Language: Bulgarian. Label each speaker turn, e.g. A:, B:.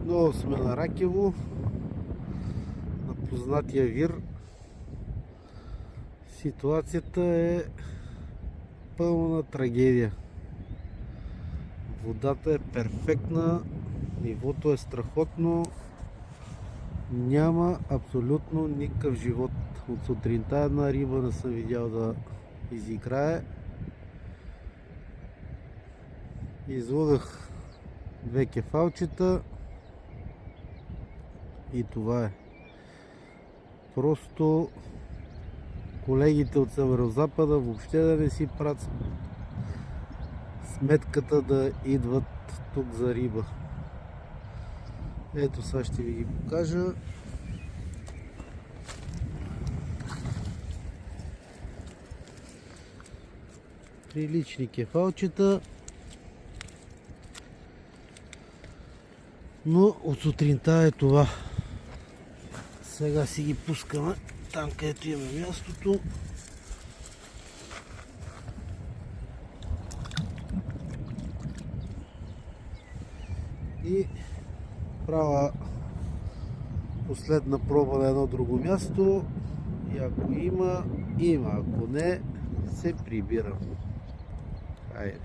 A: Много сме на Ракево, на познатия вир. Ситуацията е пълна трагедия. Водата е перфектна, нивото е страхотно, няма абсолютно никакъв живот. От сутринта една риба не съм видял да изиграе. Излъгах 2 кефалчета и това е. Просто колегите от Северозапада въобще да не си правят сметката да идват тук за риба. Ето сега ще ви ги покажа. Прилични кефалчета. Но от сутринта е това. Сега си ги пускаме там, където имаме мястото. И правя последна проба на едно друго място. И ако има, има. Ако не, се прибирам. Хайде.